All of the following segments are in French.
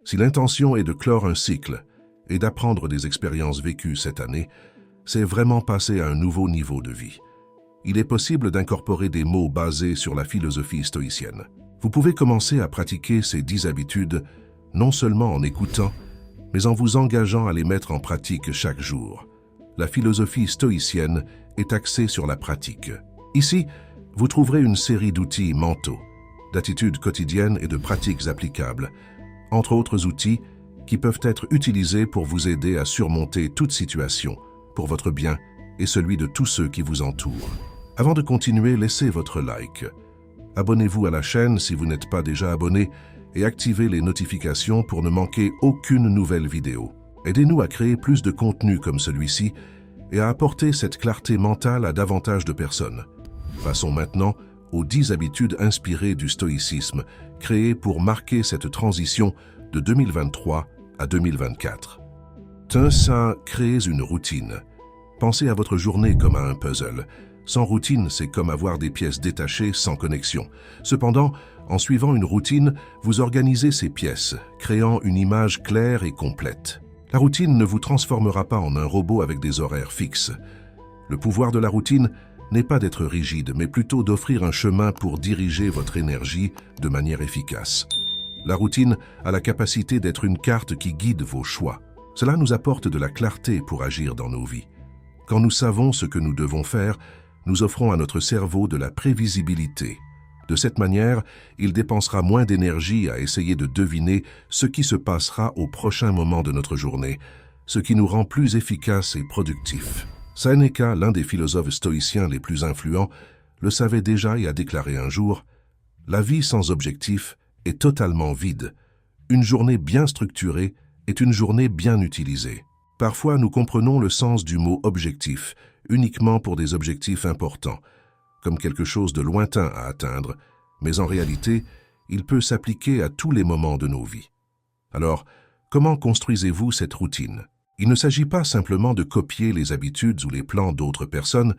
Si l'intention est de clore un cycle et d'apprendre des expériences vécues cette année, c'est vraiment passer à un nouveau niveau de vie. Il est possible d'incorporer des mots basés sur la philosophie stoïcienne. Vous pouvez commencer à pratiquer ces 10 habitudes non seulement en écoutant, mais en vous engageant à les mettre en pratique chaque jour. La philosophie stoïcienne est axée sur la pratique. Ici, vous trouverez une série d'outils mentaux, d'attitudes quotidiennes et de pratiques applicables, entre autres outils qui peuvent être utilisés pour vous aider à surmonter toute situation, pour votre bien et celui de tous ceux qui vous entourent. Avant de continuer, laissez votre like. Abonnez-vous à la chaîne si vous n'êtes pas déjà abonné et activez les notifications pour ne manquer aucune nouvelle vidéo. Aidez-nous à créer plus de contenu comme celui-ci et à apporter cette clarté mentale à davantage de personnes. Passons maintenant aux 10 habitudes inspirées du stoïcisme, créées pour marquer cette transition de 2023 à 2024. Créez une routine. Pensez à votre journée comme à un puzzle. Sans routine, c'est comme avoir des pièces détachées sans connexion. Cependant, en suivant une routine, vous organisez ces pièces, créant une image claire et complète. La routine ne vous transformera pas en un robot avec des horaires fixes. Le pouvoir de la routine n'est pas d'être rigide, mais plutôt d'offrir un chemin pour diriger votre énergie de manière efficace. La routine a la capacité d'être une carte qui guide vos choix. Cela nous apporte de la clarté pour agir dans nos vies. Quand nous savons ce que nous devons faire, nous offrons à notre cerveau de la prévisibilité. De cette manière, il dépensera moins d'énergie à essayer de deviner ce qui se passera au prochain moment de notre journée, ce qui nous rend plus efficaces et productifs. Sénéca, l'un des philosophes stoïciens les plus influents, le savait déjà et a déclaré un jour « La vie sans objectif est totalement vide. Une journée bien structurée est une journée bien utilisée. » Parfois, nous comprenons le sens du mot « objectif » uniquement pour des objectifs importants, comme quelque chose de lointain à atteindre, mais en réalité, il peut s'appliquer à tous les moments de nos vies. Alors, comment construisez-vous cette routine? Il ne s'agit pas simplement de copier les habitudes ou les plans d'autres personnes,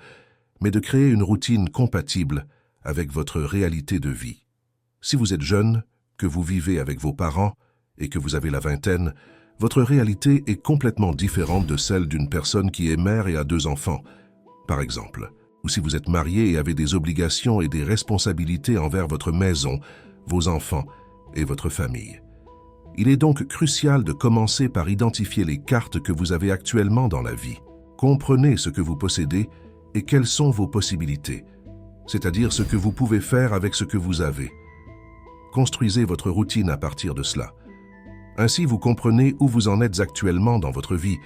mais de créer une routine compatible avec votre réalité de vie. Si vous êtes jeune, que vous vivez avec vos parents et que vous avez la vingtaine, votre réalité est complètement différente de celle d'une personne qui est mère et a 2 enfants, par exemple. Ou si vous êtes marié et avez des obligations et des responsabilités envers votre maison, vos enfants et votre famille. Il est donc crucial de commencer par identifier les cartes que vous avez actuellement dans la vie. Comprenez ce que vous possédez et quelles sont vos possibilités, c'est-à-dire ce que vous pouvez faire avec ce que vous avez. Construisez votre routine à partir de cela. Ainsi, vous comprenez où vous en êtes actuellement dans votre vie,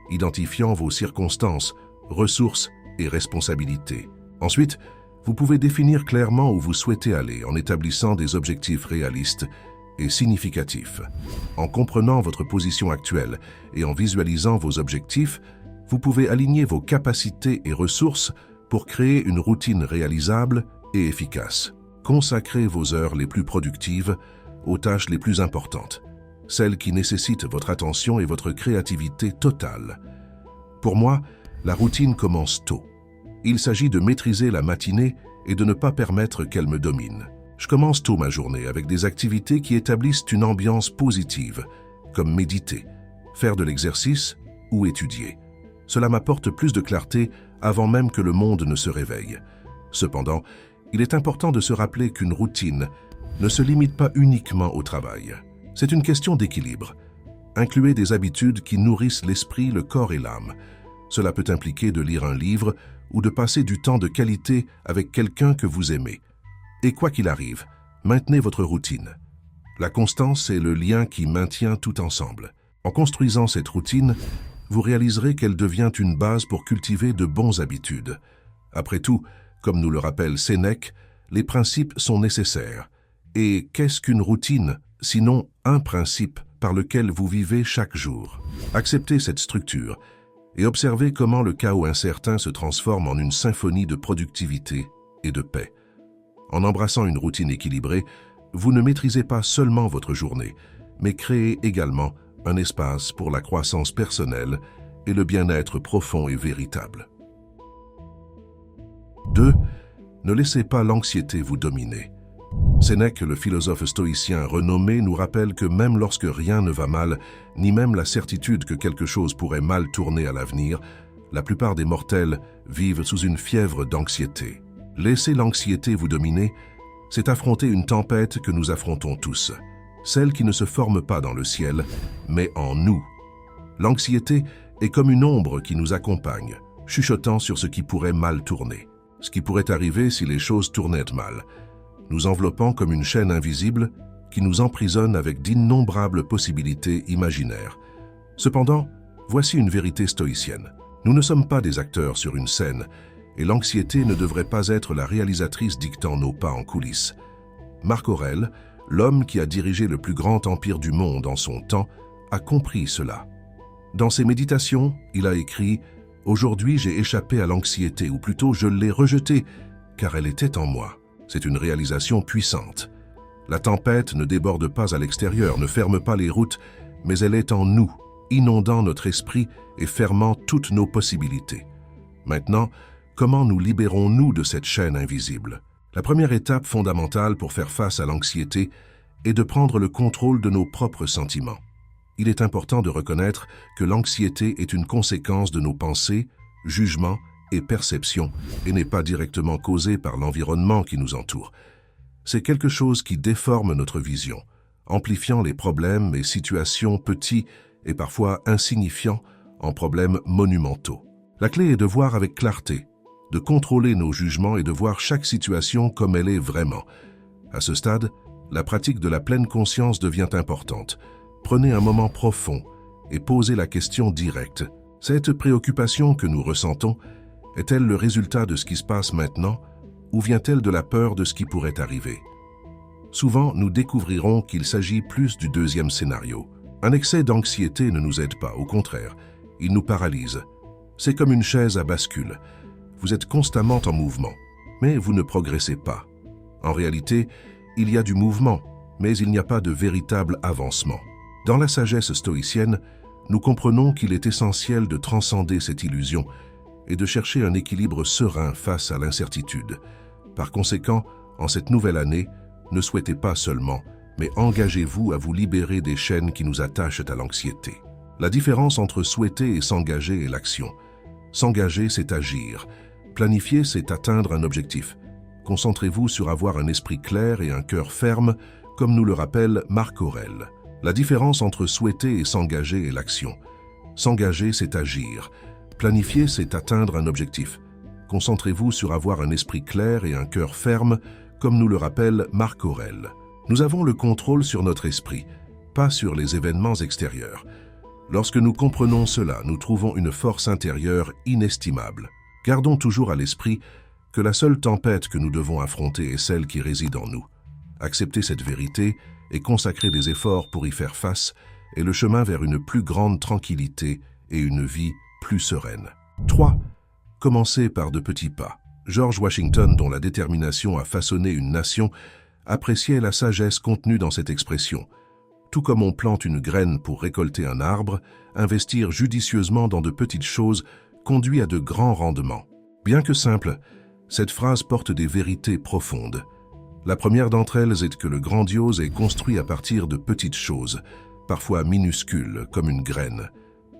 identifiant vos circonstances, ressources et responsabilités. Ensuite, vous pouvez définir clairement où vous souhaitez aller en établissant des objectifs réalistes et significatifs. En comprenant votre position actuelle et en visualisant vos objectifs, vous pouvez aligner vos capacités et ressources pour créer une routine réalisable et efficace. Consacrez vos heures les plus productives aux tâches les plus importantes, celles qui nécessitent votre attention et votre créativité totale. Pour moi, la routine commence tôt. Il s'agit de maîtriser la matinée et de ne pas permettre qu'elle me domine. Je commence tôt ma journée avec des activités qui établissent une ambiance positive, comme méditer, faire de l'exercice ou étudier. Cela m'apporte plus de clarté avant même que le monde ne se réveille. Cependant, il est important de se rappeler qu'une routine ne se limite pas uniquement au travail. C'est une question d'équilibre. Incluez des habitudes qui nourrissent l'esprit, le corps et l'âme. Cela peut impliquer de lire un livre ou de passer du temps de qualité avec quelqu'un que vous aimez. Et quoi qu'il arrive, maintenez votre routine. La constance est le lien qui maintient tout ensemble. En construisant cette routine, vous réaliserez qu'elle devient une base pour cultiver de bonnes habitudes. Après tout, comme nous le rappelle Sénèque, les principes sont nécessaires. Et qu'est-ce qu'une routine, sinon un principe par lequel vous vivez chaque jour? Acceptez cette structure et observez comment le chaos incertain se transforme en une symphonie de productivité et de paix. En embrassant une routine équilibrée, vous ne maîtrisez pas seulement votre journée, mais créez également un espace pour la croissance personnelle et le bien-être profond et véritable. 2. Ne laissez pas l'anxiété vous dominer. Sénèque, le philosophe stoïcien renommé, nous rappelle que même lorsque rien ne va mal, ni même la certitude que quelque chose pourrait mal tourner à l'avenir, la plupart des mortels vivent sous une fièvre d'anxiété. Laisser l'anxiété vous dominer, c'est affronter une tempête que nous affrontons tous, celle qui ne se forme pas dans le ciel, mais en nous. L'anxiété est comme une ombre qui nous accompagne, chuchotant sur ce qui pourrait mal tourner, ce qui pourrait arriver si les choses tournaient mal, nous enveloppant comme une chaîne invisible qui nous emprisonne avec d'innombrables possibilités imaginaires. Cependant, voici une vérité stoïcienne. Nous ne sommes pas des acteurs sur une scène, et l'anxiété ne devrait pas être la réalisatrice dictant nos pas en coulisses. Marc Aurèle, l'homme qui a dirigé le plus grand empire du monde en son temps, a compris cela. Dans ses méditations, il a écrit « Aujourd'hui, j'ai échappé à l'anxiété, ou plutôt je l'ai rejetée, car elle était en moi. » C'est une réalisation puissante. La tempête ne déborde pas à l'extérieur, ne ferme pas les routes, mais elle est en nous, inondant notre esprit et fermant toutes nos possibilités. Maintenant, comment nous libérons-nous de cette chaîne invisible? La première étape fondamentale pour faire face à l'anxiété est de prendre le contrôle de nos propres sentiments. Il est important de reconnaître que l'anxiété est une conséquence de nos pensées, jugements et perceptions et n'est pas directement causée par l'environnement qui nous entoure. C'est quelque chose qui déforme notre vision, amplifiant les problèmes et situations petits et parfois insignifiants en problèmes monumentaux. La clé est de voir avec clarté, de contrôler nos jugements et de voir chaque situation comme elle est vraiment. À ce stade, la pratique de la pleine conscience devient importante. Prenez un moment profond et posez la question directe. Cette préoccupation que nous ressentons est-elle le résultat de ce qui se passe maintenant ou vient-elle de la peur de ce qui pourrait arriver? Souvent, nous découvrirons qu'il s'agit plus du deuxième scénario. Un excès d'anxiété ne nous aide pas, au contraire, il nous paralyse. C'est comme une chaise à bascule. Vous êtes constamment en mouvement, mais vous ne progressez pas. En réalité, il y a du mouvement, mais il n'y a pas de véritable avancement. Dans la sagesse stoïcienne, nous comprenons qu'il est essentiel de transcender cette illusion et de chercher un équilibre serein face à l'incertitude. Par conséquent, en cette nouvelle année, ne souhaitez pas seulement, mais engagez-vous à vous libérer des chaînes qui nous attachent à l'anxiété. La différence entre souhaiter et s'engager est l'action. S'engager, c'est agir. Planifier, c'est atteindre un objectif. Concentrez-vous sur avoir un esprit clair et un cœur ferme, comme nous le rappelle Marc Aurèle. La différence entre souhaiter et s'engager est l'action. S'engager, c'est agir. Planifier, c'est atteindre un objectif. Concentrez-vous sur avoir un esprit clair et un cœur ferme, comme nous le rappelle Marc Aurèle. Nous avons le contrôle sur notre esprit, pas sur les événements extérieurs. Lorsque nous comprenons cela, nous trouvons une force intérieure inestimable. Gardons toujours à l'esprit que la seule tempête que nous devons affronter est celle qui réside en nous. Accepter cette vérité et consacrer des efforts pour y faire face est le chemin vers une plus grande tranquillité et une vie plus sereine. 3. Commencez par de petits pas. George Washington, dont la détermination a façonné une nation, appréciait la sagesse contenue dans cette expression. Tout comme on plante une graine pour récolter un arbre, investir judicieusement dans de petites choses conduit à de grands rendements. Bien que simple, cette phrase porte des vérités profondes. La première d'entre elles est que le grandiose est construit à partir de petites choses, parfois minuscules, comme une graine.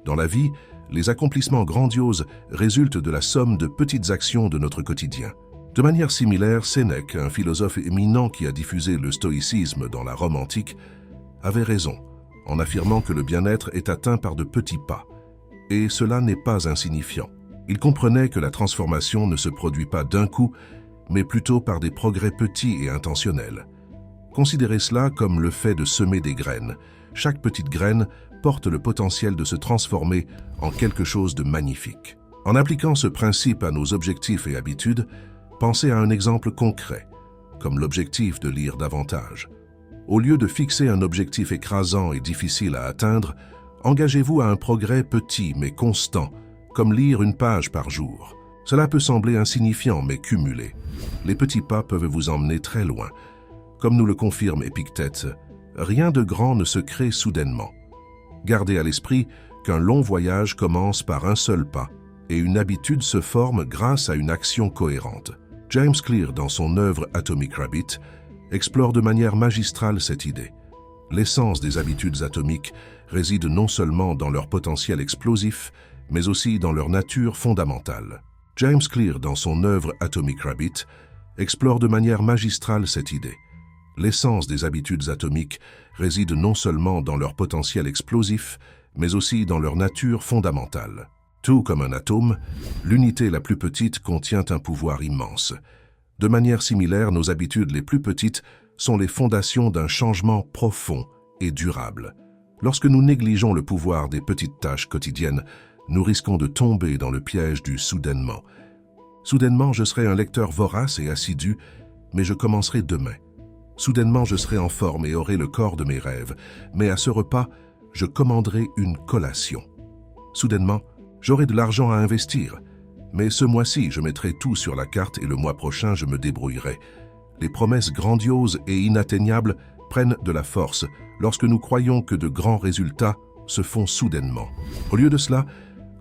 Dans la vie, les accomplissements grandioses résultent de la somme de petites actions de notre quotidien. De manière similaire, Sénèque, un philosophe éminent qui a diffusé le stoïcisme dans la Rome antique, avait raison en affirmant que le bien-être est atteint par de petits pas. Et cela n'est pas insignifiant. Il comprenait que la transformation ne se produit pas d'un coup, mais plutôt par des progrès petits et intentionnels. Considérez cela comme le fait de semer des graines. Chaque petite graine porte le potentiel de se transformer en quelque chose de magnifique. En appliquant ce principe à nos objectifs et habitudes, pensez à un exemple concret, comme l'objectif de lire davantage. Au lieu de fixer un objectif écrasant et difficile à atteindre, engagez-vous à un progrès petit mais constant, comme lire une page par jour. Cela peut sembler insignifiant mais cumulé. Les petits pas peuvent vous emmener très loin. Comme nous le confirme Épictète, rien de grand ne se crée soudainement. Gardez à l'esprit qu'un long voyage commence par un seul pas et une habitude se forme grâce à une action cohérente. James Clear, dans son œuvre Atomic Habits, explore de manière magistrale cette idée. L'essence des habitudes atomiques réside non seulement dans leur potentiel explosif, mais aussi dans leur nature fondamentale. James Clear, dans son œuvre Atomic Habits, explore de manière magistrale cette idée. L'essence des habitudes atomiques réside non seulement dans leur potentiel explosif, mais aussi dans leur nature fondamentale. Tout comme un atome, l'unité la plus petite contient un pouvoir immense. De manière similaire, nos habitudes les plus petites sont les fondations d'un changement profond et durable. Lorsque nous négligeons le pouvoir des petites tâches quotidiennes, nous risquons de tomber dans le piège du soudainement. Soudainement, je serai un lecteur vorace et assidu, mais je commencerai demain. Soudainement, je serai en forme et aurai le corps de mes rêves, mais à ce repas, je commanderai une collation. Soudainement, j'aurai de l'argent à investir, mais ce mois-ci, je mettrai tout sur la carte et le mois prochain, je me débrouillerai. Les promesses grandioses et inatteignables prennent de la force lorsque nous croyons que de grands résultats se font soudainement. Au lieu de cela,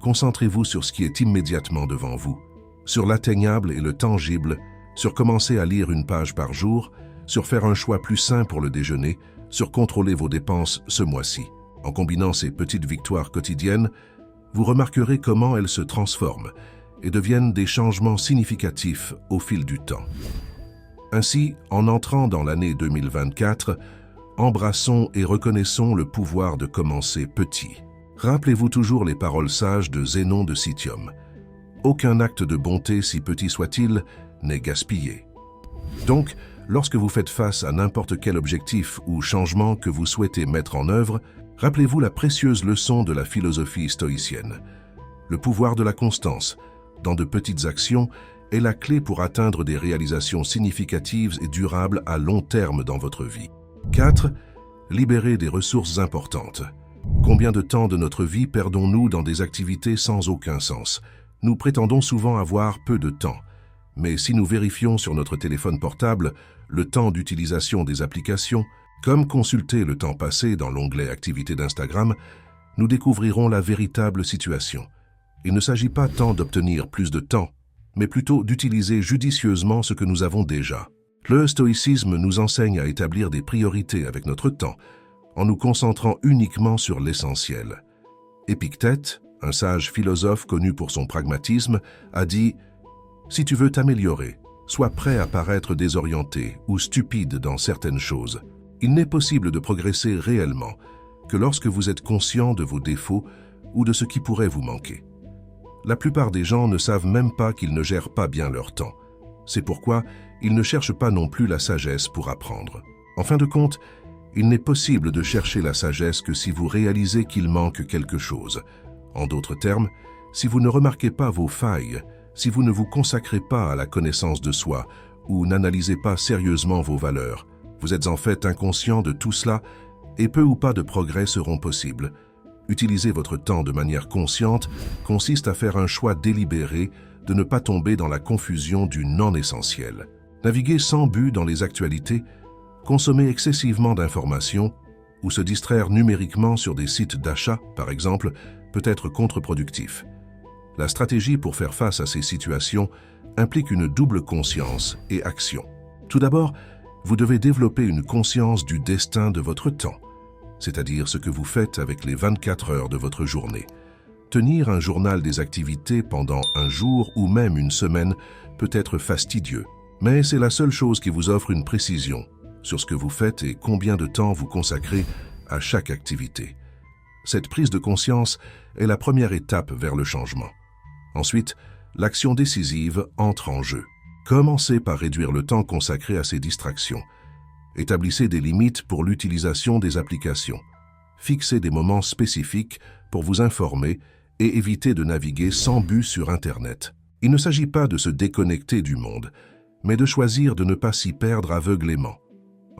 concentrez-vous sur ce qui est immédiatement devant vous, sur l'atteignable et le tangible, sur commencer à lire une page par jour, sur faire un choix plus sain pour le déjeuner, sur contrôler vos dépenses ce mois-ci. En combinant ces petites victoires quotidiennes, vous remarquerez comment elles se transforment et deviennent des changements significatifs au fil du temps. Ainsi, en entrant dans l'année 2024, embrassons et reconnaissons le pouvoir de commencer petit. Rappelez-vous toujours les paroles sages de Zénon de Citium. Aucun acte de bonté, si petit soit-il, n'est gaspillé. Donc, lorsque vous faites face à n'importe quel objectif ou changement que vous souhaitez mettre en œuvre, rappelez-vous la précieuse leçon de la philosophie stoïcienne. Le pouvoir de la constance, dans de petites actions, est la clé pour atteindre des réalisations significatives et durables à long terme dans votre vie. 4. Libérer des ressources importantes. Combien de temps de notre vie perdons-nous dans des activités sans aucun sens? Nous prétendons souvent avoir peu de temps. Mais si nous vérifions sur notre téléphone portable le temps d'utilisation des applications, comme consulter le temps passé dans l'onglet Activités d'Instagram, nous découvrirons la véritable situation. Il ne s'agit pas tant d'obtenir plus de temps, mais plutôt d'utiliser judicieusement ce que nous avons déjà. Le stoïcisme nous enseigne à établir des priorités avec notre temps, en nous concentrant uniquement sur l'essentiel. Épictète, un sage philosophe connu pour son pragmatisme, a dit « Si tu veux t'améliorer, sois prêt à paraître désorienté ou stupide dans certaines choses. Il n'est possible de progresser réellement que lorsque vous êtes conscient de vos défauts ou de ce qui pourrait vous manquer. » La plupart des gens ne savent même pas qu'ils ne gèrent pas bien leur temps. C'est pourquoi ils ne cherchent pas non plus la sagesse pour apprendre. En fin de compte, il n'est possible de chercher la sagesse que si vous réalisez qu'il manque quelque chose. En d'autres termes, si vous ne remarquez pas vos failles, si vous ne vous consacrez pas à la connaissance de soi ou n'analysez pas sérieusement vos valeurs, vous êtes en fait inconscient de tout cela et peu ou pas de progrès seront possibles. Utiliser votre temps de manière consciente consiste à faire un choix délibéré de ne pas tomber dans la confusion du non-essentiel. Naviguer sans but dans les actualités, consommer excessivement d'informations ou se distraire numériquement sur des sites d'achat, par exemple, peut être contre-productif. La stratégie pour faire face à ces situations implique une double conscience et action. Tout d'abord, vous devez développer une conscience du destin de votre temps, c'est-à-dire ce que vous faites avec les 24 heures de votre journée. Tenir un journal des activités pendant un jour ou même une semaine peut être fastidieux, mais c'est la seule chose qui vous offre une précision sur ce que vous faites et combien de temps vous consacrez à chaque activité. Cette prise de conscience est la première étape vers le changement. Ensuite, l'action décisive entre en jeu. Commencez par réduire le temps consacré à ces distractions. Établissez des limites pour l'utilisation des applications. Fixez des moments spécifiques pour vous informer et évitez de naviguer sans but sur Internet. Il ne s'agit pas de se déconnecter du monde, mais de choisir de ne pas s'y perdre aveuglément.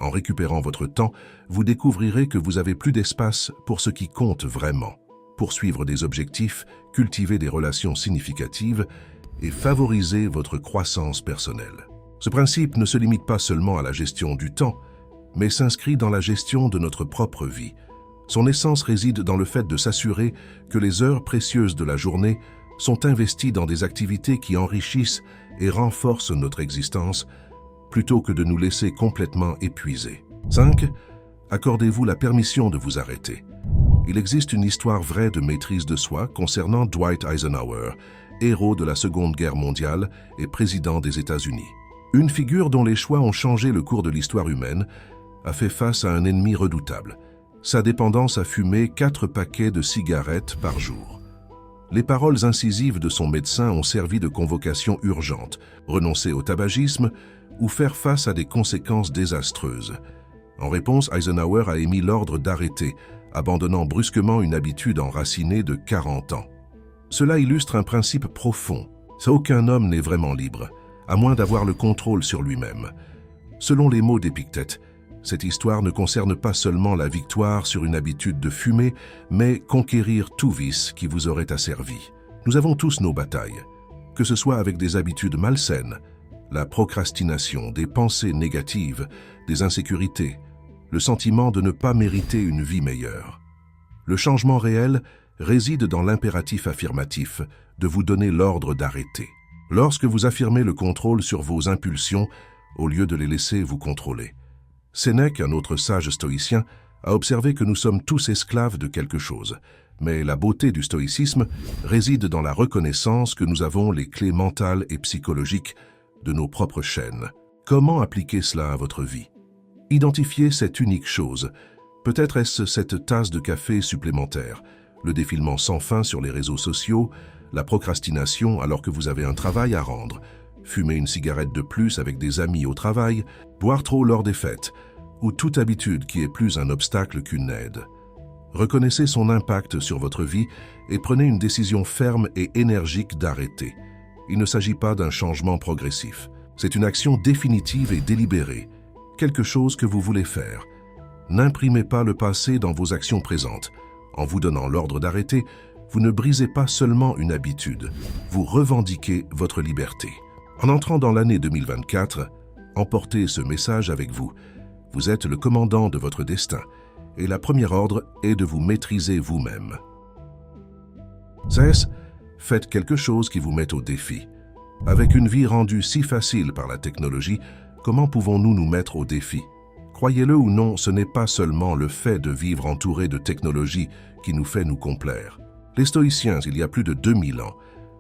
En récupérant votre temps, vous découvrirez que vous avez plus d'espace pour ce qui compte vraiment. Poursuivre des objectifs, cultiver des relations significatives et favoriser votre croissance personnelle. Ce principe ne se limite pas seulement à la gestion du temps, mais s'inscrit dans la gestion de notre propre vie. Son essence réside dans le fait de s'assurer que les heures précieuses de la journée sont investies dans des activités qui enrichissent et renforcent notre existence, plutôt que de nous laisser complètement épuiser. 5. Accordez-vous la permission de vous arrêter. Il existe une histoire vraie de maîtrise de soi concernant Dwight Eisenhower, héros de la Seconde Guerre mondiale et président des États-Unis. Une figure dont les choix ont changé le cours de l'histoire humaine a fait face à un ennemi redoutable, sa dépendance à fumer 4 paquets de cigarettes par jour. Les paroles incisives de son médecin ont servi de convocation urgente, renoncer au tabagisme ou faire face à des conséquences désastreuses. En réponse, Eisenhower a émis l'ordre d'arrêter, abandonnant brusquement une habitude enracinée de 40 ans. Cela illustre un principe profond. Aucun homme n'est vraiment libre, à moins d'avoir le contrôle sur lui-même. Selon les mots d'Épictète, cette histoire ne concerne pas seulement la victoire sur une habitude de fumer, mais conquérir tout vice qui vous aurait asservi. Nous avons tous nos batailles, que ce soit avec des habitudes malsaines, la procrastination, des pensées négatives, des insécurités, le sentiment de ne pas mériter une vie meilleure. Le changement réel réside dans l'impératif affirmatif de vous donner l'ordre d'arrêter. Lorsque vous affirmez le contrôle sur vos impulsions, au lieu de les laisser vous contrôler. Sénèque, un autre sage stoïcien, a observé que nous sommes tous esclaves de quelque chose, mais la beauté du stoïcisme réside dans la reconnaissance que nous avons les clés mentales et psychologiques de nos propres chaînes. Comment appliquer cela à votre vie? Identifiez cette unique chose. Peut-être est-ce cette tasse de café supplémentaire, le défilement sans fin sur les réseaux sociaux, la procrastination alors que vous avez un travail à rendre, fumer une cigarette de plus avec des amis au travail, boire trop lors des fêtes, ou toute habitude qui est plus un obstacle qu'une aide. Reconnaissez son impact sur votre vie et prenez une décision ferme et énergique d'arrêter. Il ne s'agit pas d'un changement progressif. C'est une action définitive et délibérée, quelque chose que vous voulez faire. N'imprimez pas le passé dans vos actions présentes. En vous donnant l'ordre d'arrêter, vous ne brisez pas seulement une habitude, vous revendiquez votre liberté. En entrant dans l'année 2024, emportez ce message avec vous. Vous êtes le commandant de votre destin et la première ordre est de vous maîtriser vous-même. 16. Faites quelque chose qui vous mette au défi. Avec une vie rendue si facile par la technologie, comment pouvons-nous nous mettre au défi? Croyez-le ou non, ce n'est pas seulement le fait de vivre entouré de technologie qui nous fait nous complaire. Les stoïciens, il y a plus de 2000 ans,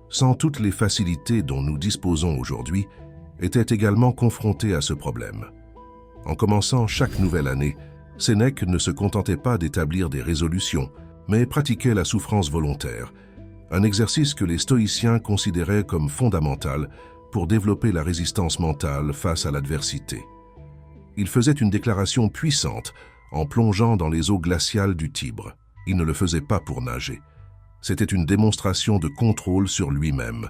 sans toutes les facilités dont nous disposons aujourd'hui, étaient également confrontés à ce problème. En commençant chaque nouvelle année, Sénèque ne se contentait pas d'établir des résolutions, mais pratiquait la souffrance volontaire, un exercice que les stoïciens considéraient comme fondamental pour développer la résistance mentale face à l'adversité. Il faisait une déclaration puissante en plongeant dans les eaux glaciales du Tibre. Il ne le faisait pas pour nager. C'était une démonstration de contrôle sur lui-même.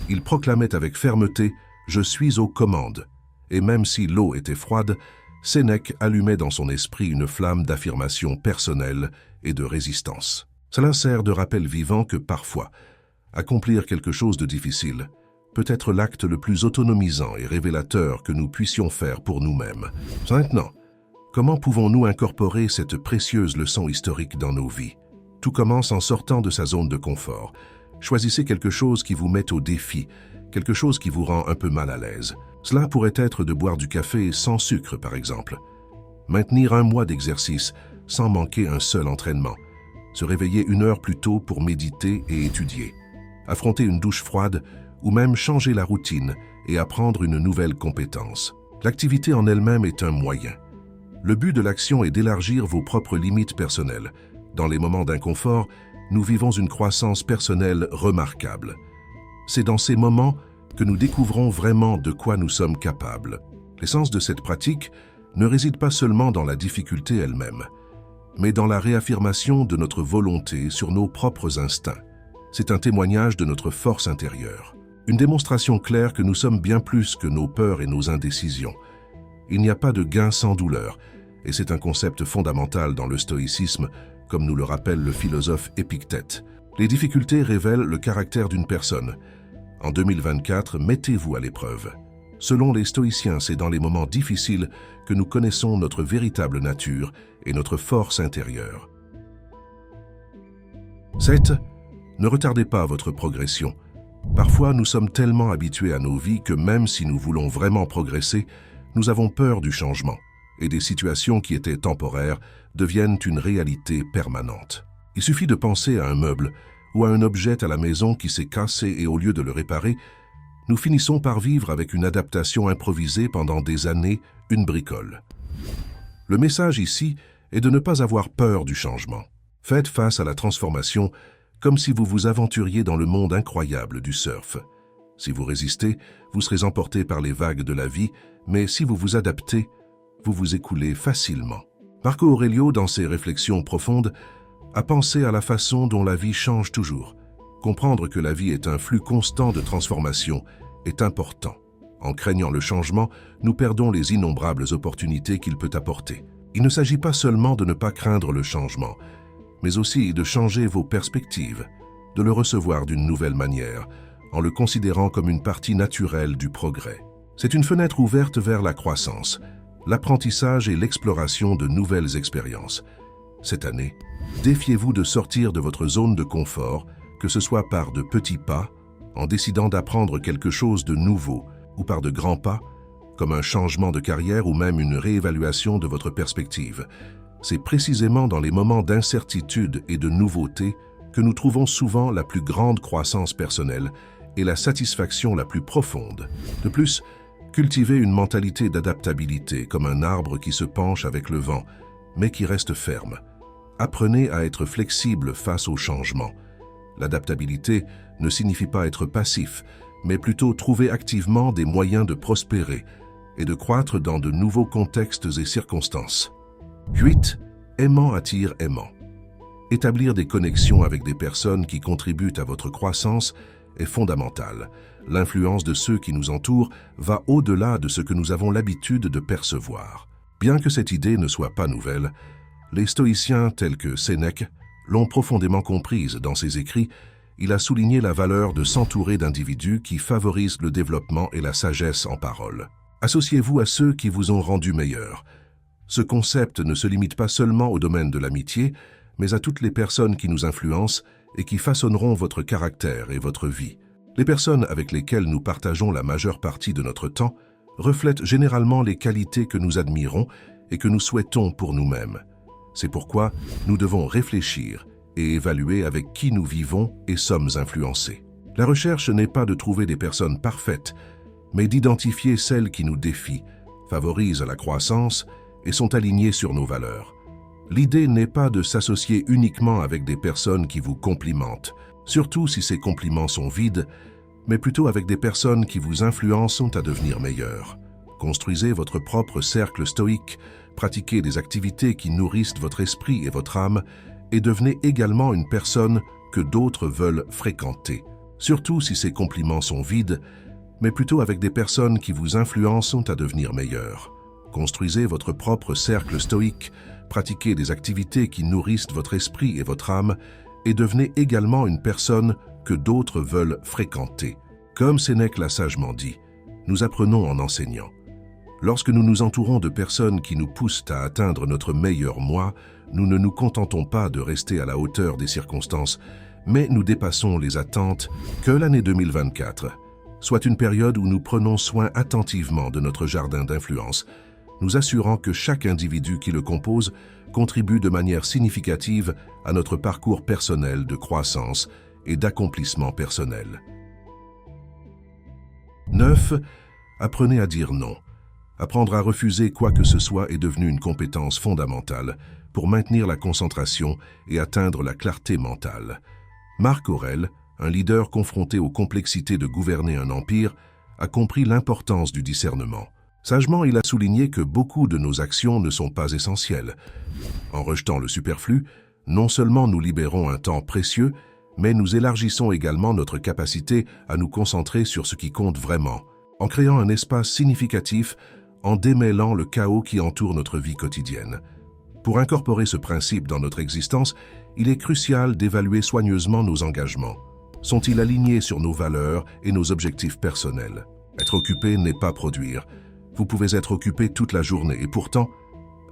Il proclamait avec fermeté « Je suis aux commandes ». Et même si l'eau était froide, Sénèque allumait dans son esprit une flamme d'affirmation personnelle et de résistance. Cela sert de rappel vivant que parfois, accomplir quelque chose de difficile peut être l'acte le plus autonomisant et révélateur que nous puissions faire pour nous-mêmes. Maintenant, comment pouvons-nous incorporer cette précieuse leçon historique dans nos vies? Tout commence en sortant de sa zone de confort. Choisissez quelque chose qui vous met au défi, quelque chose qui vous rend un peu mal à l'aise. Cela pourrait être de boire du café sans sucre, par exemple. Maintenir un mois d'exercice sans manquer un seul entraînement. Se réveiller 1 heure plus tôt pour méditer et étudier. Affronter une douche froide ou même changer la routine et apprendre une nouvelle compétence. L'activité en elle-même est un moyen. Le but de l'action est d'élargir vos propres limites personnelles. Dans les moments d'inconfort, nous vivons une croissance personnelle remarquable. C'est dans ces moments que nous découvrons vraiment de quoi nous sommes capables. L'essence de cette pratique ne réside pas seulement dans la difficulté elle-même, mais dans la réaffirmation de notre volonté sur nos propres instincts. C'est un témoignage de notre force intérieure, une démonstration claire que nous sommes bien plus que nos peurs et nos indécisions. Il n'y a pas de gain sans douleur, et c'est un concept fondamental dans le stoïcisme, comme nous le rappelle le philosophe Épictète. Les difficultés révèlent le caractère d'une personne. En 2024, mettez-vous à l'épreuve. Selon les stoïciens, c'est dans les moments difficiles que nous connaissons notre véritable nature et notre force intérieure. 7. Ne retardez pas votre progression. Parfois, nous sommes tellement habitués à nos vies que même si nous voulons vraiment progresser, nous avons peur du changement, et des situations qui étaient temporaires deviennent une réalité permanente. Il suffit de penser à un meuble ou à un objet à la maison qui s'est cassé et au lieu de le réparer, nous finissons par vivre avec une adaptation improvisée pendant des années, une bricole. Le message ici est de ne pas avoir peur du changement. Faites face à la transformation comme si vous vous aventuriez dans le monde incroyable du surf. Si vous résistez, vous serez emporté par les vagues de la vie, mais si vous vous adaptez, vous vous écoulez facilement. Marco Aurelio, dans ses réflexions profondes, a pensé à la façon dont la vie change toujours. Comprendre que la vie est un flux constant de transformation est important. En craignant le changement, nous perdons les innombrables opportunités qu'il peut apporter. Il ne s'agit pas seulement de ne pas craindre le changement, mais aussi de changer vos perspectives, de le recevoir d'une nouvelle manière, en le considérant comme une partie naturelle du progrès. C'est une fenêtre ouverte vers la croissance, l'apprentissage et l'exploration de nouvelles expériences. Cette année, défiez-vous de sortir de votre zone de confort, que ce soit par de petits pas, en décidant d'apprendre quelque chose de nouveau, ou par de grands pas, comme un changement de carrière ou même une réévaluation de votre perspective. C'est précisément dans les moments d'incertitude et de nouveauté que nous trouvons souvent la plus grande croissance personnelle et la satisfaction la plus profonde. De plus, cultivez une mentalité d'adaptabilité comme un arbre qui se penche avec le vent, mais qui reste ferme. Apprenez à être flexible face au changement. L'adaptabilité ne signifie pas être passif, mais plutôt trouver activement des moyens de prospérer et de croître dans de nouveaux contextes et circonstances. 8. Aimant attire aimant. Établir des connexions avec des personnes qui contribuent à votre croissance est fondamental. L'influence de ceux qui nous entourent va au-delà de ce que nous avons l'habitude de percevoir. Bien que cette idée ne soit pas nouvelle, les stoïciens tels que Sénèque l'ont profondément comprise dans ses écrits. Il a souligné la valeur de s'entourer d'individus qui favorisent le développement et la sagesse en parole. Associez-vous à ceux qui vous ont rendu meilleur. Ce concept ne se limite pas seulement au domaine de l'amitié, mais à toutes les personnes qui nous influencent et qui façonneront votre caractère et votre vie. Les personnes avec lesquelles nous partageons la majeure partie de notre temps reflètent généralement les qualités que nous admirons et que nous souhaitons pour nous-mêmes. C'est pourquoi nous devons réfléchir et évaluer avec qui nous vivons et sommes influencés. La recherche n'est pas de trouver des personnes parfaites, mais d'identifier celles qui nous défient, favorisent la croissance et sont alignées sur nos valeurs. L'idée n'est pas de s'associer uniquement avec des personnes qui vous complimentent, surtout si ces compliments sont vides, mais plutôt avec des personnes qui vous influencent à devenir meilleurs. Construisez votre propre cercle stoïque, pratiquez des activités qui nourrissent votre esprit et votre âme, et devenez également une personne que d'autres veulent fréquenter, surtout si ces compliments sont vides, mais plutôt avec des personnes qui vous influencent à devenir meilleurs. Construisez votre propre cercle stoïque, pratiquez des activités qui nourrissent votre esprit et votre âme, et devenez également une personne que d'autres veulent fréquenter. Comme Sénèque l'a sagement dit, nous apprenons en enseignant. Lorsque nous nous entourons de personnes qui nous poussent à atteindre notre meilleur moi, nous ne nous contentons pas de rester à la hauteur des circonstances, mais nous dépassons les attentes que l'année 2024 soit une période où nous prenons soin attentivement de notre jardin d'influence, nous assurant que chaque individu qui le compose contribue de manière significative à notre parcours personnel de croissance et d'accomplissement personnel. 9. Apprenez à dire non. Apprendre à refuser quoi que ce soit est devenu une compétence fondamentale pour maintenir la concentration et atteindre la clarté mentale. Marc Aurèle, un leader confronté aux complexités de gouverner un empire, a compris l'importance du discernement. Sagement, il a souligné que beaucoup de nos actions ne sont pas essentielles. En rejetant le superflu, non seulement nous libérons un temps précieux, mais nous élargissons également notre capacité à nous concentrer sur ce qui compte vraiment, en créant un espace significatif, en démêlant le chaos qui entoure notre vie quotidienne. Pour incorporer ce principe dans notre existence, il est crucial d'évaluer soigneusement nos engagements. Sont-ils alignés sur nos valeurs et nos objectifs personnels? Être occupé n'est pas produire. Vous pouvez être occupé toute la journée et pourtant,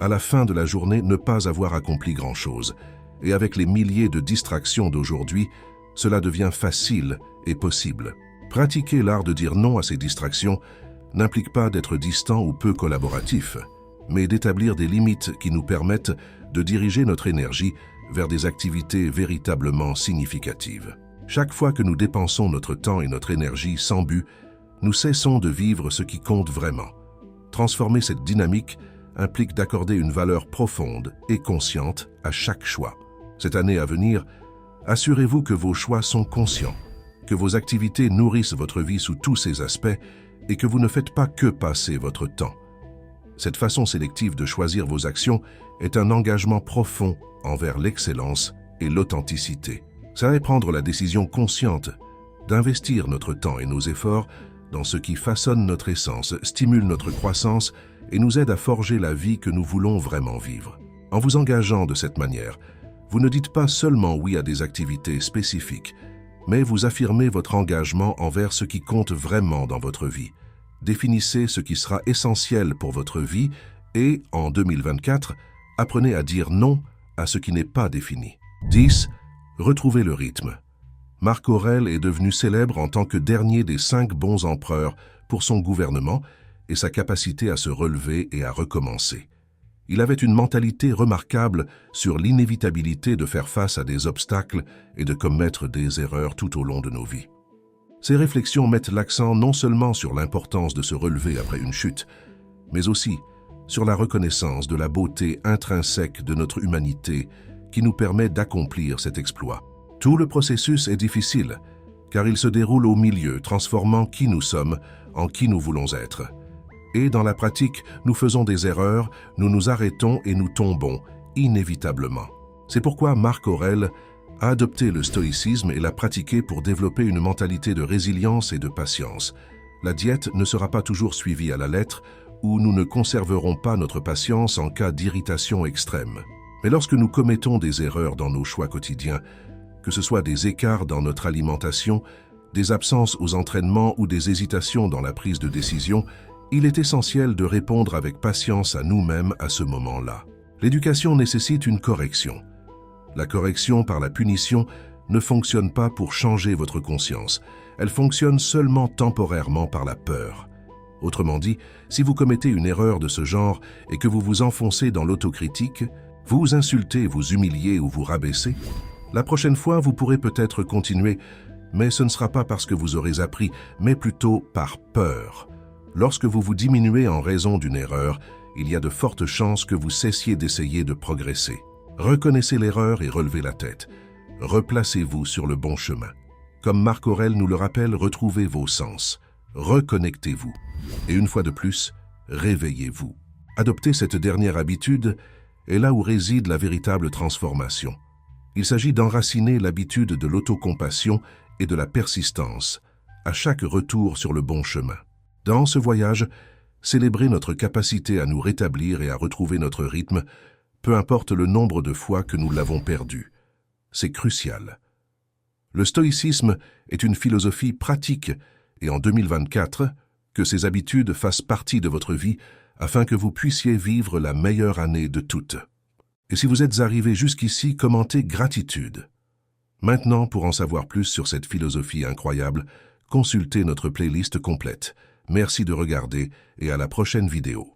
à la fin de la journée, ne pas avoir accompli grand-chose. Et avec les milliers de distractions d'aujourd'hui, cela devient facile et possible. Pratiquez l'art de dire non à ces distractions n'implique pas d'être distant ou peu collaboratif, mais d'établir des limites qui nous permettent de diriger notre énergie vers des activités véritablement significatives. Chaque fois que nous dépensons notre temps et notre énergie sans but, nous cessons de vivre ce qui compte vraiment. Transformer cette dynamique implique d'accorder une valeur profonde et consciente à chaque choix. Cette année à venir, assurez-vous que vos choix sont conscients, que vos activités nourrissent votre vie sous tous ses aspects et que vous ne faites pas que passer votre temps. Cette façon sélective de choisir vos actions est un engagement profond envers l'excellence et l'authenticité. Ça est prendre la décision consciente d'investir notre temps et nos efforts dans ce qui façonne notre essence, stimule notre croissance et nous aide à forger la vie que nous voulons vraiment vivre. En vous engageant de cette manière, vous ne dites pas seulement oui à des activités spécifiques, mais vous affirmez votre engagement envers ce qui compte vraiment dans votre vie. Définissez ce qui sera essentiel pour votre vie et, en 2024, apprenez à dire non à ce qui n'est pas défini. 10. Retrouvez le rythme. Marc Aurèle est devenu célèbre en tant que dernier des 5 bons empereurs pour son gouvernement et sa capacité à se relever et à recommencer. Il avait une mentalité remarquable sur l'inévitabilité de faire face à des obstacles et de commettre des erreurs tout au long de nos vies. Ces réflexions mettent l'accent non seulement sur l'importance de se relever après une chute, mais aussi sur la reconnaissance de la beauté intrinsèque de notre humanité qui nous permet d'accomplir cet exploit. Tout le processus est difficile, car il se déroule au milieu, transformant qui nous sommes en qui nous voulons être. Et dans la pratique, nous faisons des erreurs, nous nous arrêtons et nous tombons, inévitablement. C'est pourquoi Marc Aurèle a adopté le stoïcisme et l'a pratiqué pour développer une mentalité de résilience et de patience. La diète ne sera pas toujours suivie à la lettre, ou nous ne conserverons pas notre patience en cas d'irritation extrême. Mais lorsque nous commettons des erreurs dans nos choix quotidiens, que ce soit des écarts dans notre alimentation, des absences aux entraînements ou des hésitations dans la prise de décision, il est essentiel de répondre avec patience à nous-mêmes à ce moment-là. L'éducation nécessite une correction. La correction par la punition ne fonctionne pas pour changer votre conscience. Elle fonctionne seulement temporairement par la peur. Autrement dit, si vous commettez une erreur de ce genre et que vous vous enfoncez dans l'autocritique, vous vous insultez, vous humiliez ou vous rabaissez, la prochaine fois, vous pourrez peut-être continuer, mais ce ne sera pas parce que vous aurez appris, mais plutôt par peur. Lorsque vous vous diminuez en raison d'une erreur, il y a de fortes chances que vous cessiez d'essayer de progresser. Reconnaissez l'erreur et relevez la tête. Replacez-vous sur le bon chemin. Comme Marc Aurèle nous le rappelle, retrouvez vos sens. Reconnectez-vous. Et une fois de plus, réveillez-vous. Adoptez cette dernière habitude est là où réside la véritable transformation. Il s'agit d'enraciner l'habitude de l'autocompassion et de la persistance, à chaque retour sur le bon chemin. Dans ce voyage, célébrez notre capacité à nous rétablir et à retrouver notre rythme, peu importe le nombre de fois que nous l'avons perdu. C'est crucial. Le stoïcisme est une philosophie pratique et en 2024, que ces habitudes fassent partie de votre vie afin que vous puissiez vivre la meilleure année de toutes. Et si vous êtes arrivé jusqu'ici, commentez gratitude. Maintenant, pour en savoir plus sur cette philosophie incroyable, consultez notre playlist complète. Merci de regarder et à la prochaine vidéo.